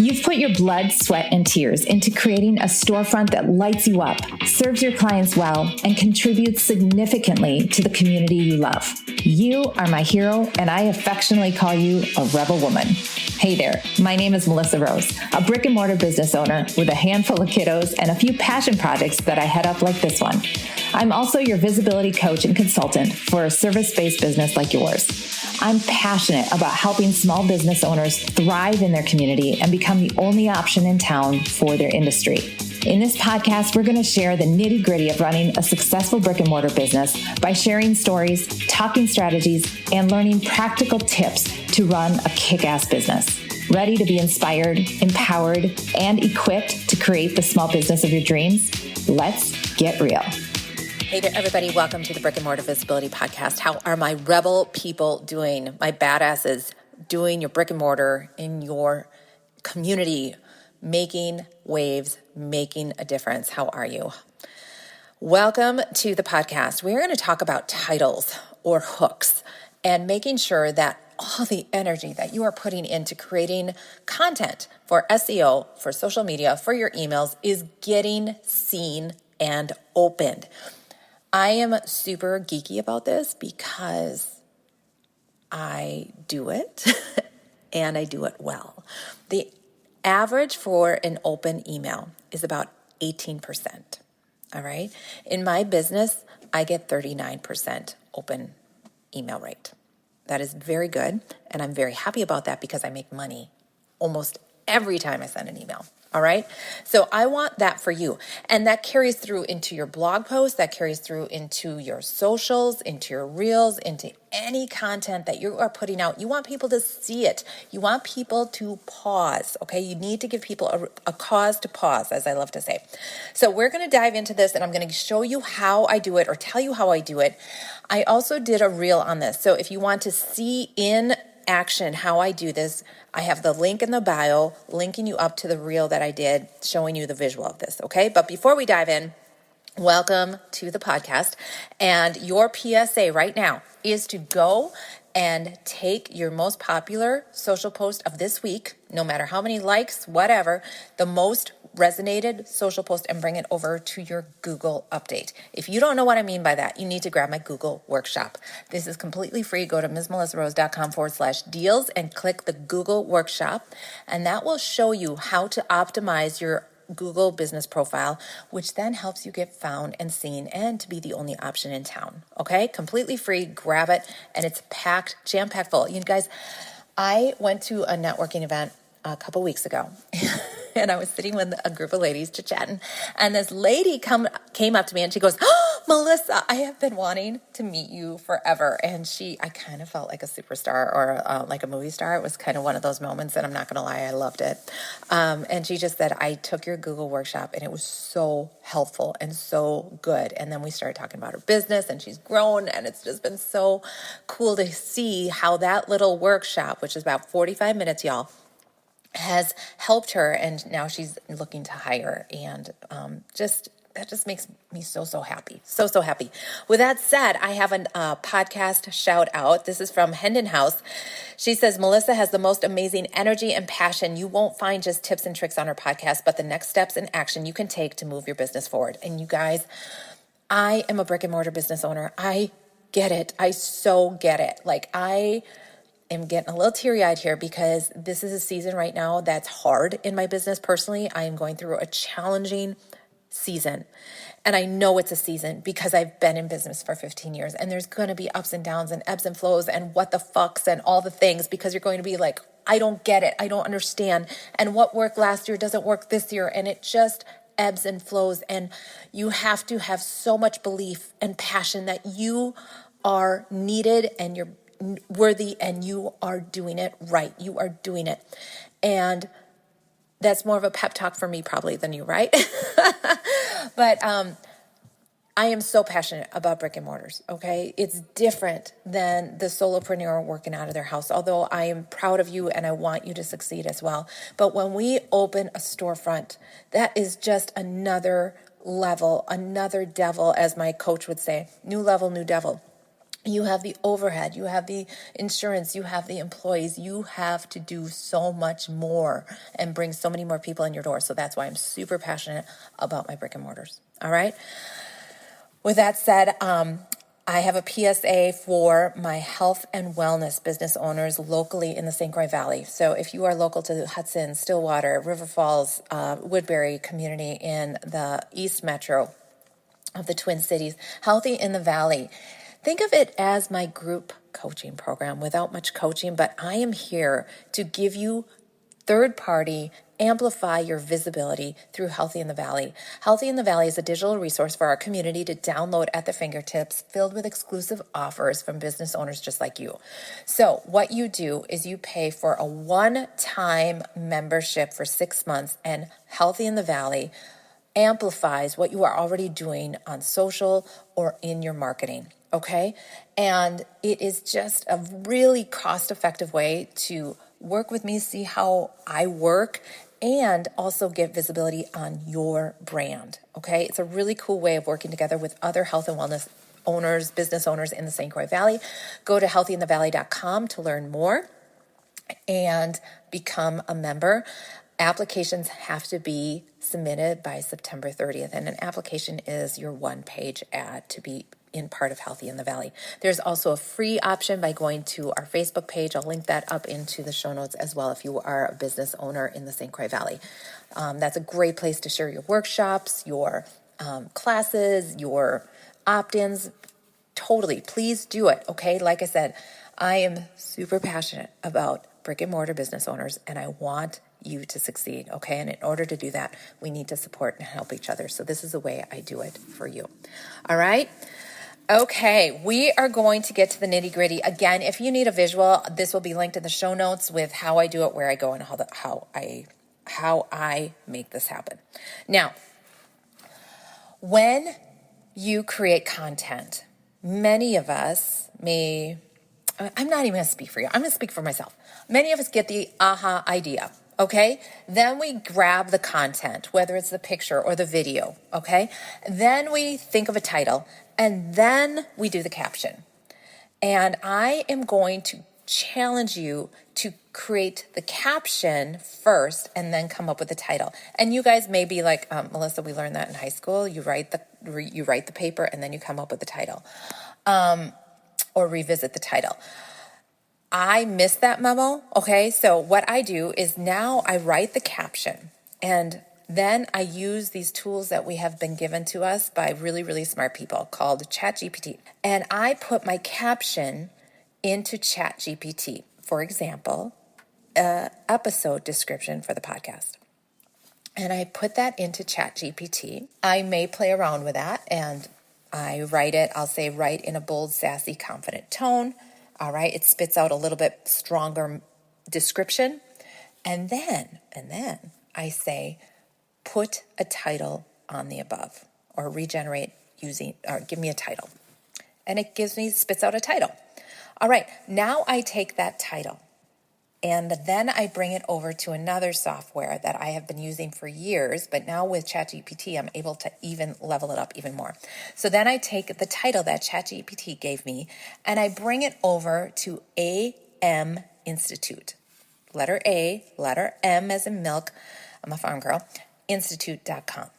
You've put your blood, sweat, and tears into creating a storefront that lights you up, serves your clients well, and contributes significantly to the community you love. You are my hero, and I affectionately call you a rebel woman. Hey there, my name is Melissa Rose, a brick and mortar business owner with a handful of kiddos and a few passion projects that I head up like this one. I'm also your visibility coach and consultant for a service-based business like yours. I'm passionate about helping small business owners thrive in their community and become the only option in town for their industry. In this podcast, we're going to share the nitty-gritty of running a successful brick and mortar business by sharing stories, talking strategies, and learning practical tips to run a kick-ass business. Ready to be inspired, empowered, and equipped to create the small business of your dreams? Let's get real. Hey there, everybody. Welcome to the Brick and Mortar Visibility Podcast. How are my rebel people doing? My badasses doing your brick and mortar in your community, making waves, making a difference. How are you? Welcome to the podcast. We're going to talk about titles or hooks and making sure that all the energy that you are putting into creating content for SEO, for social media, for your emails is getting seen and opened. I am super geeky about this because I do it and I do it well. The average for an open email is about 18%. All right. In my business, I get 39% open email rate. That is very good. And I'm very happy about that because I make money almost every time I send an email. All right. So I want that for you. And that carries through into your blog posts, that carries through into your socials, into your reels, into any content that you are putting out. You want people to see it. You want people to pause. Okay. You need to give people a cause to pause, as I love to say. So we're going to dive into this and I'm going to show you how I do it or tell you how I do it. I also did a reel on this. So if you want to see in action how I do this, I have the link in the bio linking you up to the reel that I did showing you the visual of this, okay? But before we dive in, welcome to the podcast. And your PSA right now is to go and take your most popular social post of this week, no matter how many likes, whatever, the most resonated social post, and bring it over to your Google update. If you don't know what I mean by that, you need to grab my Google workshop. This is completely free. Go to msmelissarose.com/deals and click the Google workshop, and that will show you how to optimize your Google business profile, which then helps you get found and seen and to be the only option in town. Okay? Completely free. Grab it. And it's packed, jam-packed full. You guys, I went to a networking event a couple weeks ago and I was sitting with a group of ladies chit-chatting, and this lady came up to me and she goes, "Oh, Melissa, I have been wanting to meet you forever." And I kind of felt like a superstar or like a movie star. It was kind of one of those moments, and I'm not going to lie, I loved it. And she just said, "I took your Google workshop and it was so helpful and so good." And then we started talking about her business, and she's grown, and it's just been so cool to see how that little workshop, which is about 45 minutes, y'all, has helped her, and now she's looking to hire, and that just makes me so happy. So happy. With that said, I have a podcast shout out. This is from Hendon House. She says, "Melissa has the most amazing energy and passion. You won't find just tips and tricks on her podcast, but the next steps and action you can take to move your business forward." And you guys, I am a brick and mortar business owner. I get it. I so get it. Like, I am getting a little teary-eyed here because this is a season right now that's hard in my business. Personally, I am going through a challenging season. And I know it's a season because I've been in business for 15 years, and there's going to be ups and downs and ebbs and flows and what the fucks and all the things, because you're going to be like, I don't get it. I don't understand. And what worked last year doesn't work this year. And it just ebbs and flows. And you have to have so much belief and passion that you are needed and you're worthy and you are doing it right. You are doing it. And that's more of a pep talk for me probably than you, right? But I am so passionate about brick and mortars, okay? It's different than the solopreneur working out of their house, although I am proud of you and I want you to succeed as well. But when we open a storefront, that is just another level, another devil, as my coach would say, new level, new devil. You have the overhead, you have the insurance, you have the employees. You have to do so much more and bring so many more people in your door. So that's why I'm super passionate about my brick and mortars. All right. With that said, I have a PSA for my health and wellness business owners locally in the St. Croix Valley. So if you are local to Hudson, Stillwater, River Falls, Woodbury community in the East Metro of the Twin Cities, Healthy in the Valley, think of it as my group coaching program without much coaching, but I am here to give you third-party, amplify your visibility through Healthy in the Valley. Healthy in the Valley is a digital resource for our community to download at the fingertips, filled with exclusive offers from business owners just like you. So what you do is you pay for a one-time membership for 6 months, and Healthy in the Valley amplifies what you are already doing on social or in your marketing. Okay. And it is just a really cost-effective way to work with me, see how I work, and also get visibility on your brand. Okay. It's a really cool way of working together with other health and wellness owners, business owners in the St. Croix Valley. Go to healthyinthevalley.com to learn more and become a member. Applications have to be submitted by September 30th, and an application is your one-page ad to be in part of Healthy in the Valley. There's also a free option by going to our Facebook page. I'll link that up into the show notes as well if you are a business owner in the St. Croix Valley. That's a great place to share your workshops, your classes, your opt-ins. Totally. Please do it. Okay. Like I said, I am super passionate about brick and mortar business owners, and I want you to succeed. Okay. And in order to do that, we need to support and help each other. So this is the way I do it for you. All right. Okay. We are going to get to the nitty gritty. Again, if you need a visual, this will be linked in the show notes with how I do it, where I go, and how I make this happen. Now, when you create content, many of us I'm not even going to speak for you. I'm going to speak for myself. Many of us get the aha idea, okay? Then we grab the content, whether it's the picture or the video, okay? Then we think of a title, and then we do the caption. And I am going to challenge you to create the caption first and then come up with the title. And you guys may be like, Melissa, we learned that in high school. You write the paper and then you come up with the title. Or revisit the title. I missed that memo. Okay. So what I do is now I write the caption, and then I use these tools that we have been given to us by really, really smart people called ChatGPT. And I put my caption into ChatGPT. For example, episode description for the podcast. And I put that into ChatGPT. I may play around with that, and I write it. I'll say write in a bold, sassy, confident tone. All right. It spits out a little bit stronger description. And then I say, put a title on the above, or regenerate or give me a title. And it spits out a title. All right. Now I take that title, and then I bring it over to another software that I have been using for years, but now with ChatGPT, I'm able to even level it up even more. So then I take the title that ChatGPT gave me, and I bring it over to AM Institute. Letter A, letter M as in milk, I'm a farm girl, institute.com.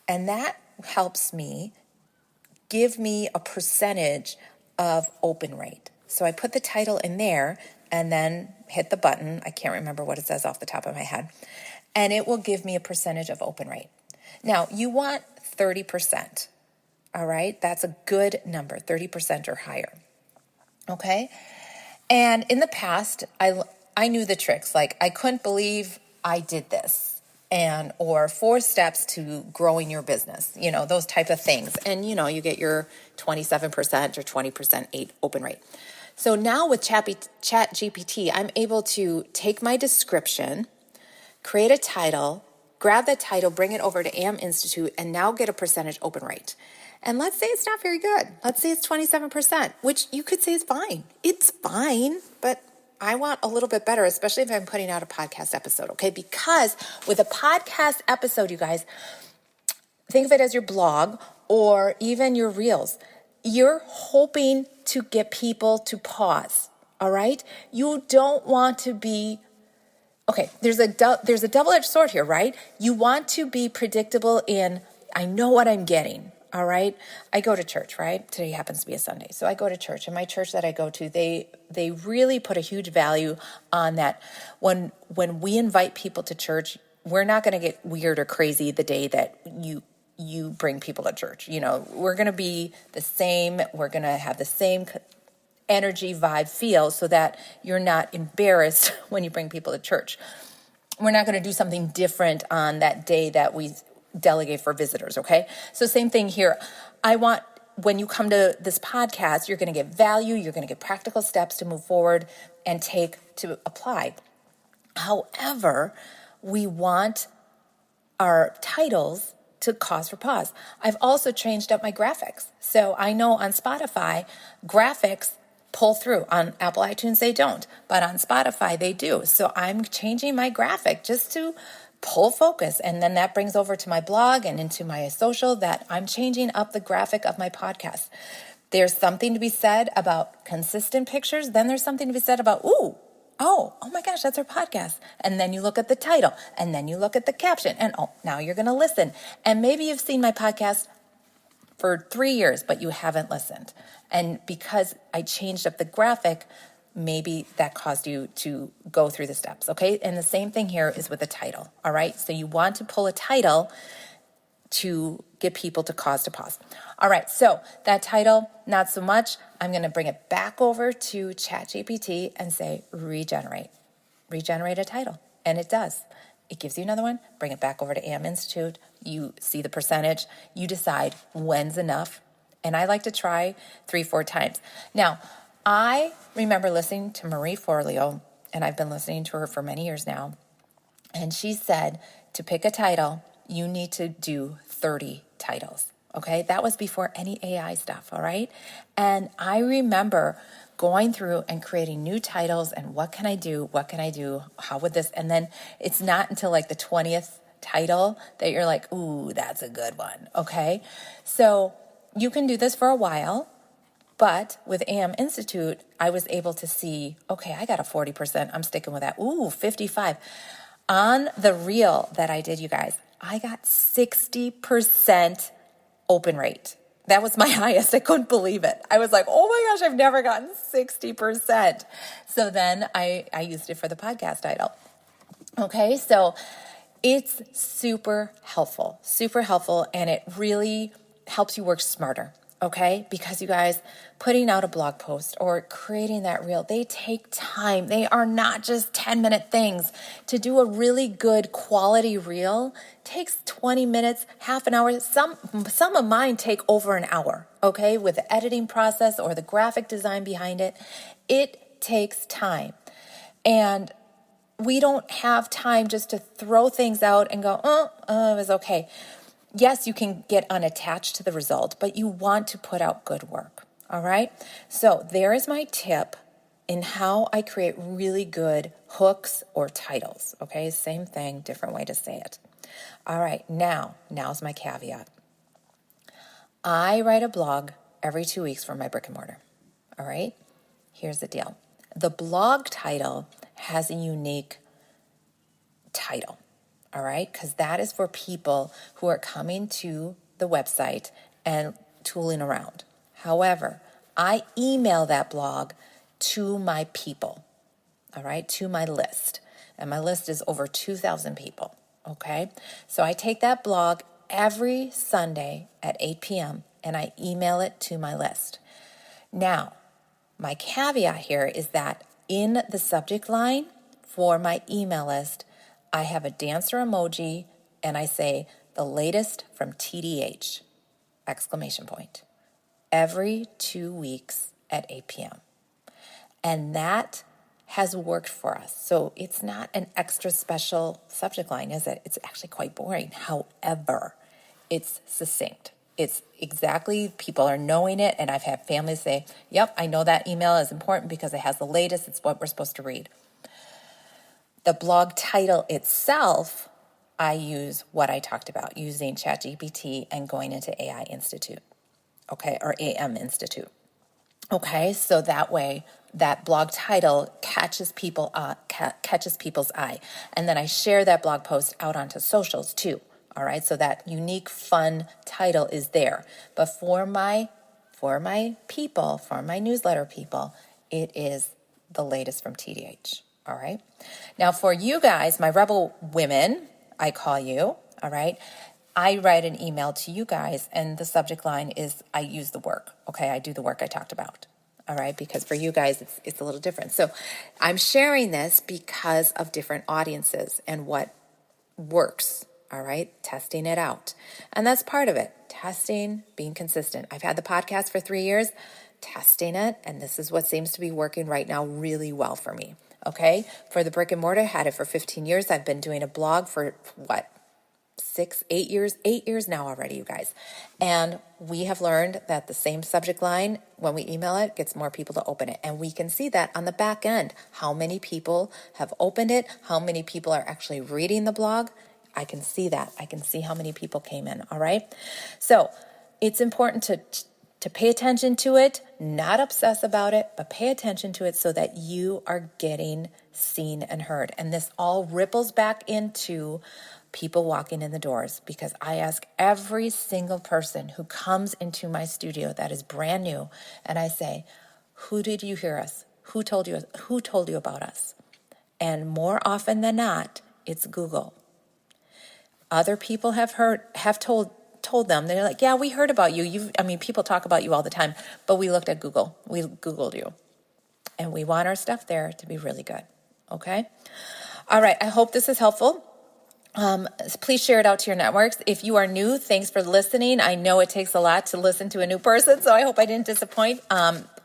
And that helps me give me a percentage of open rate. So I put the title in there and then hit the button. I can't remember what it says off the top of my head. And it will give me a percentage of open rate. Now, you want 30%. All right? That's a good number, 30% or higher. Okay? And in the past, I knew the tricks. Like, I couldn't believe I did this. Or 4 steps to growing your business, those type of things. And, you get your 27% or 20% open rate. So now with ChatGPT, I'm able to take my description, create a title, grab that title, bring it over to AM Institute, and now get a percentage open rate. And let's say it's not very good. Let's say it's 27%, which you could say is fine. It's fine, but I want a little bit better, especially if I'm putting out a podcast episode, okay? Because with a podcast episode, you guys, think of it as your blog or even your reels. you're hoping to get people to pause, all right? You don't want to be, okay, there's a double-edged sword here, right? You want to be predictable in, I know what I'm getting, all right? I go to church, right? Today happens to be a Sunday. So I go to church, and my church that I go to, they really put a huge value on that. When we invite people to church, we're not going to get weird or crazy the day that you bring people to church. We're going to be the same. We're going to have the same energy, vibe, feel, so that you're not embarrassed when you bring people to church. We're not going to do something different on that day that we delegate for visitors, okay? So same thing here. I want, when you come to this podcast, you're going to get value, you're going to get practical steps to move forward and to apply. However, we want our titles to cause for pause. I've also changed up my graphics. So I know on Spotify, graphics pull through. On Apple iTunes, they don't. But on Spotify, they do. So I'm changing my graphic just to pull focus. And then that brings over to my blog and into my social that I'm changing up the graphic of my podcast. There's something to be said about consistent pictures. Then there's something to be said about, oh my gosh, that's our podcast. And then you look at the title, and then you look at the caption, and now you're going to listen. And maybe you've seen my podcast for 3 years, but you haven't listened. And because I changed up the graphic, maybe that caused you to go through the steps, okay? And the same thing here is with the title, all right? So you want to pull a title to get people to cause to pause. All right, so that title, not so much. I'm going to bring it back over to ChatGPT and say, regenerate a title. And it does. It gives you another one. Bring it back over to AM Institute. You see the percentage. You decide when's enough. And I like to try 3-4 times. Now, I remember listening to Marie Forleo, and I've been listening to her for many years now. And she said to pick a title, you need to do 30 titles, okay? That was before any AI stuff, all right? And I remember going through and creating new titles and what can I do? How would this? And then it's not until like the 20th title that you're like, ooh, that's a good one, okay? So you can do this for a while, but with AM Institute, I was able to see, okay, I got a 40%. I'm sticking with that. Ooh, 55. On the reel that I did, you guys, I got 60% open rate. That was my highest. I couldn't believe it. I was like, oh my gosh, I've never gotten 60%. So then I used it for the podcast title. Okay, so it's super helpful, and it really helps you work smarter. Okay, because you guys, putting out a blog post or creating that reel, they take time. They are not just 10-minute things. To do a really good quality reel takes 20 minutes, half an hour. Some of mine take over an hour, okay, with the editing process or the graphic design behind it. It takes time. And we don't have time just to throw things out and go, it was okay. Yes, you can get unattached to the result, but you want to put out good work, all right? So there is my tip in how I create really good hooks or titles, okay? Same thing, different way to say it. All right, now's my caveat. I write a blog every 2 weeks for my brick and mortar, all right? Here's the deal. The blog title has a unique title. All right, because that is for people who are coming to the website and tooling around. However, I email that blog to my people, all right, to my list. And my list is over 2,000 people, okay? So I take that blog every Sunday at 8 p.m. and I email it to my list. Now, my caveat here is that in the subject line for my email list, I have a dancer emoji and I say, the latest from TDH, exclamation point, every 2 weeks at 8 p.m. And that has worked for us. So it's not an extra special subject line, is it? It's actually quite boring. However, it's succinct. It's exactly, people are knowing it. And I've had families say, yep, I know that email is important because it has the latest. It's what we're supposed to read. The blog title itself, I use what I talked about, using ChatGPT and going into AI Institute. okay, or AM Institute. Okay, so that way that blog title catches people's eye. And then I share that blog post out onto socials too. All right, so that unique, fun title is there. But for my people, for my newsletter people, it is the latest from TDH. All right. Now for you guys, my rebel women, I call you. All right. I write an email to you guys, and the subject line is, I use the work. Okay, I do the work I talked about. All right, because for you guys, it's a little different. So I'm sharing this because of different audiences and what works. All right, testing it out. And that's part of it. Testing, being consistent. I've had the podcast for 3 years, testing it, and this is what seems to be working right now really well for me. Okay, for the brick and mortar, had it for 15 years. I've been doing a blog for 8 years now already, you guys. And we have learned that the same subject line, when we email it, gets more people to open it. And we can see that on the back end, how many people have opened it, how many people are actually reading the blog. I can see that. I can see how many people came in, all right? So it's important to pay attention to it, not obsess about it, but pay attention to it so that you are getting seen and heard. And this all ripples back into people walking in the doors, because I ask every single person who comes into my studio that is brand new, and I say, who did you hear us? Who told you about us? And more often than not, it's Google. Other people have told them, they're like, yeah, we heard about you. People talk about you all the time, but we looked at Google. We Googled you. And we want our stuff there to be really good. Okay? All right. I hope this is helpful. Please share it out to your networks. If you are new, thanks for listening. I know it takes a lot to listen to a new person, so I hope I didn't disappoint.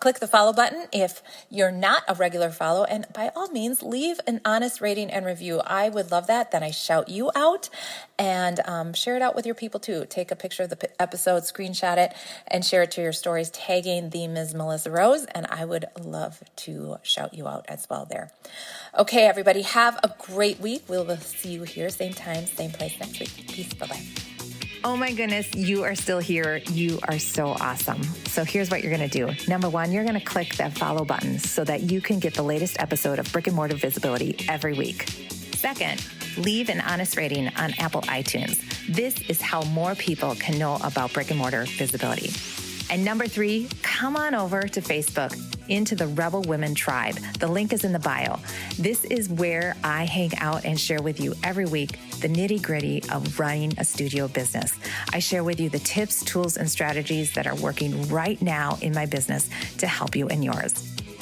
Click the follow button if you're not a regular follow, and by all means, leave an honest rating and review. I would love that. Then I shout you out, and share it out with your people too. Take a picture of the episode, screenshot it, and share it to your stories, tagging the Ms. Melissa Rose, and I would love to shout you out as well there. Okay, everybody, have a great week. We will see you here, same time, same place next week. Peace. Bye-bye. Oh my goodness, you are still here. You are so awesome. So here's what you're going to do. Number one, you're going to click that follow button so that you can get the latest episode of Brick and Mortar Visibility every week. Second, leave an honest rating on Apple iTunes. This is how more people can know about brick and mortar visibility. And number three, come on over to Facebook into the Rebel Women Tribe. The link is in the bio. This is where I hang out and share with you every week the nitty-gritty of running a studio business. I share with you the tips, tools, and strategies that are working right now in my business to help you in yours.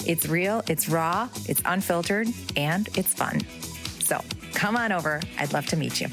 It's real, it's raw, it's unfiltered, and it's fun. So come on over. I'd love to meet you.